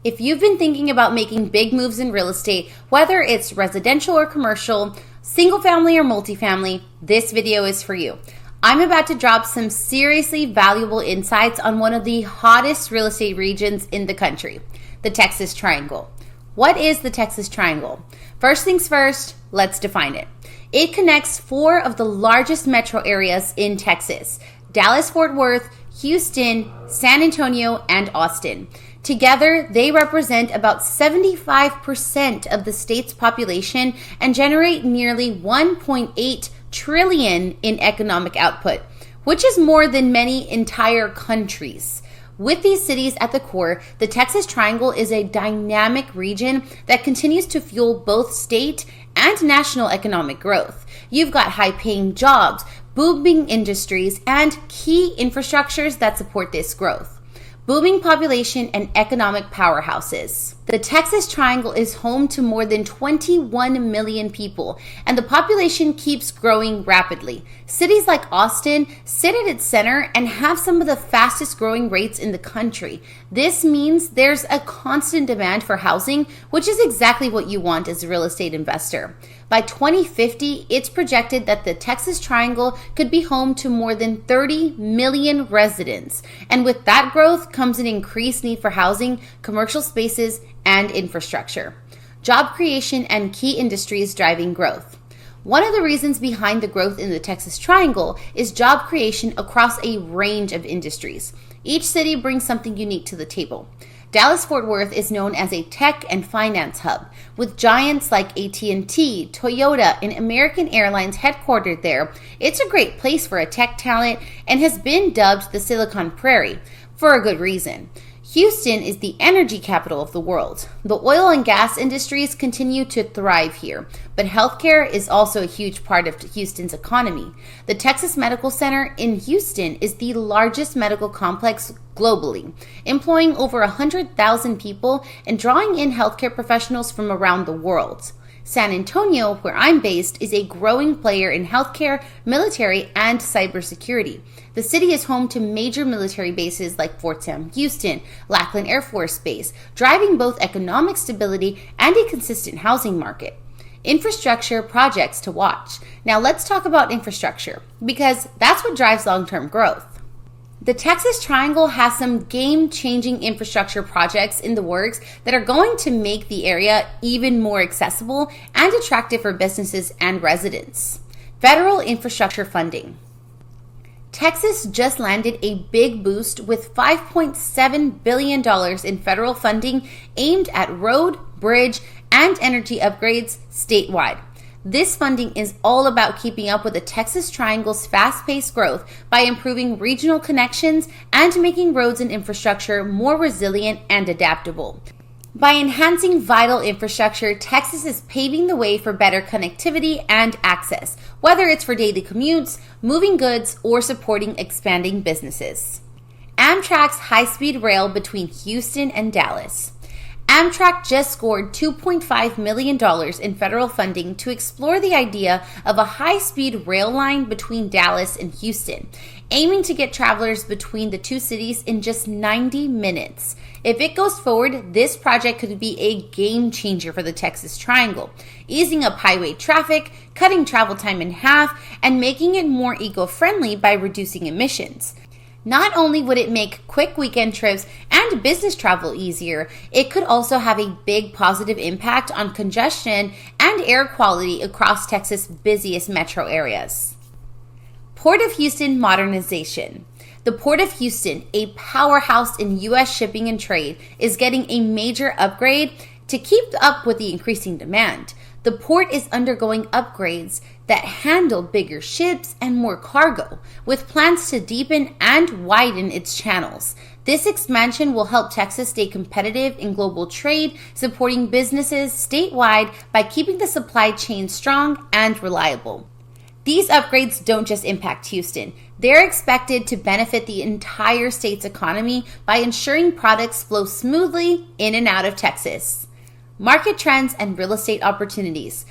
If you've been thinking about making big moves in real estate, whether it's residential or commercial, single family or multifamily, this video is for you. I'm about to drop some seriously valuable insights on one of the hottest real estate regions in the country, the Texas Triangle. What is the Texas Triangle? First things first, let's define it. It connects four of the largest metro areas in Texas: Dallas-Fort Worth, Houston, San Antonio, and Austin. Together, they represent about 75% of the state's population and generate nearly 1.8 trillion in economic output, which is more than many entire countries. With these cities at the core, the Texas Triangle is a dynamic region that continues to fuel both state and national economic growth. You've got high-paying jobs, booming industries, and key infrastructures that support this growth. Booming population and economic powerhouses. The Texas Triangle is home to more than 21 million people, and the population keeps growing rapidly. Cities like Austin sit at its center and have some of the fastest growing rates in the country. This means there's a constant demand for housing, which is exactly what you want as a real estate investor. By 2050, it's projected that the Texas Triangle could be home to more than 30 million residents. And with that growth comes an increased need for housing, commercial spaces, and infrastructure. Job creation and key industries driving growth. One of the reasons behind the growth in the Texas Triangle is job creation across a range of industries. Each city brings something unique to the table. Dallas-Fort Worth is known as a tech and finance hub, with giants like AT&T, Toyota, and American Airlines headquartered there. It's a great place for a tech talent and has been dubbed the Silicon Prairie, for a good reason. Houston is the energy capital of the world. The oil and gas industries continue to thrive here, but healthcare is also a huge part of Houston's economy. The Texas Medical Center in Houston is the largest medical complex globally, employing over 100,000 people and drawing in healthcare professionals from around the world. San Antonio, where I'm based, is a growing player in healthcare, military, and cybersecurity. The city is home to major military bases like Fort Sam Houston, Lackland Air Force Base, driving both economic stability and a consistent housing market. Infrastructure projects to watch. Now let's talk about infrastructure, because that's what drives long-term growth. The Texas Triangle has some game-changing infrastructure projects in the works that are going to make the area even more accessible and attractive for businesses and residents. Federal infrastructure funding. Texas just landed a big boost with $5.7 billion in federal funding aimed at road, bridge, and energy upgrades statewide. This funding is all about keeping up with the Texas Triangle's fast-paced growth by improving regional connections and making roads and infrastructure more resilient and adaptable. By enhancing vital infrastructure, Texas is paving the way for better connectivity and access, whether it's for daily commutes, moving goods, or supporting expanding businesses. Amtrak's high-speed rail between Houston and Dallas. Amtrak just scored $2.5 million in federal funding to explore the idea of a high-speed rail line between Dallas and Houston, aiming to get travelers between the two cities in just 90 minutes. If it goes forward, this project could be a game changer for the Texas Triangle, easing up highway traffic, cutting travel time in half, and making it more eco-friendly by reducing emissions. Not only would it make quick weekend trips and business travel easier, it could also have a big positive impact on congestion and air quality across Texas' busiest metro areas. Port of Houston modernization. The Port of Houston, a powerhouse in U.S. shipping and trade, is getting a major upgrade to keep up with the increasing demand. The port is undergoing upgrades that handle bigger ships and more cargo, with plans to deepen and widen its channels. This expansion will help Texas stay competitive in global trade, supporting businesses statewide by keeping the supply chain strong and reliable. These upgrades don't just impact Houston. They're expected to benefit the entire state's economy by ensuring products flow smoothly in and out of Texas. Market trends and real estate opportunities.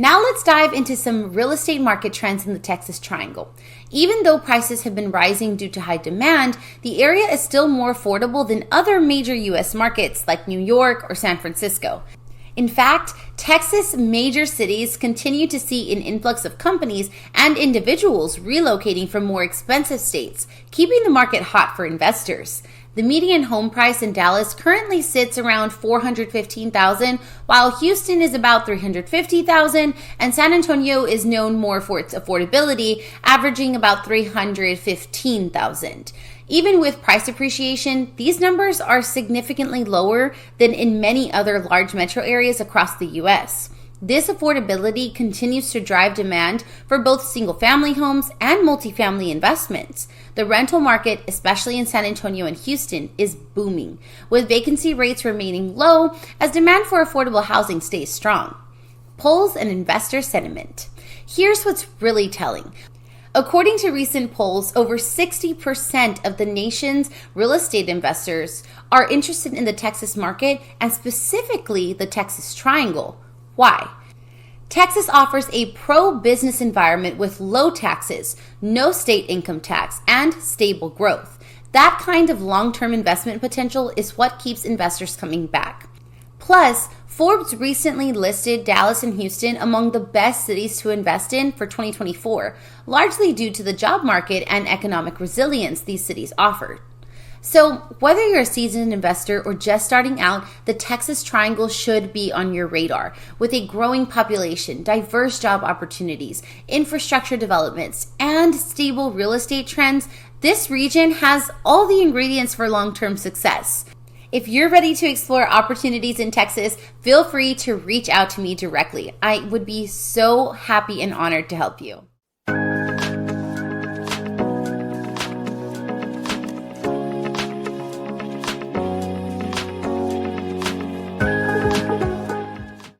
Now let's dive into some real estate market trends in the Texas Triangle. Even though prices have been rising due to high demand, the area is still more affordable than other major U.S. markets like New York or San Francisco. In fact, Texas major cities continue to see an influx of companies and individuals relocating from more expensive states, keeping the market hot for investors. The median home price in Dallas currently sits around $415,000, while Houston is about $350,000, and San Antonio is known more for its affordability, averaging about $315,000. Even with price appreciation, these numbers are significantly lower than in many other large metro areas across the U.S. This affordability continues to drive demand for both single-family homes and multifamily investments. The rental market, especially in San Antonio and Houston, is booming, with vacancy rates remaining low as demand for affordable housing stays strong. Polls and investor sentiment. Here's what's really telling. According to recent polls, over 60% of the nation's real estate investors are interested in the Texas market and specifically the Texas Triangle. Why? Texas offers a pro-business environment with low taxes, no state income tax, and stable growth. That kind of long-term investment potential is what keeps investors coming back. Plus, Forbes recently listed Dallas and Houston among the best cities to invest in for 2024, largely due to the job market and economic resilience these cities offer. So, whether you're a seasoned investor or just starting out, the Texas Triangle should be on your radar. With a growing population, diverse job opportunities, infrastructure developments, and stable real estate trends, this region has all the ingredients for long-term success. If you're ready to explore opportunities in Texas, feel free to reach out to me directly. I would be so happy and honored to help you.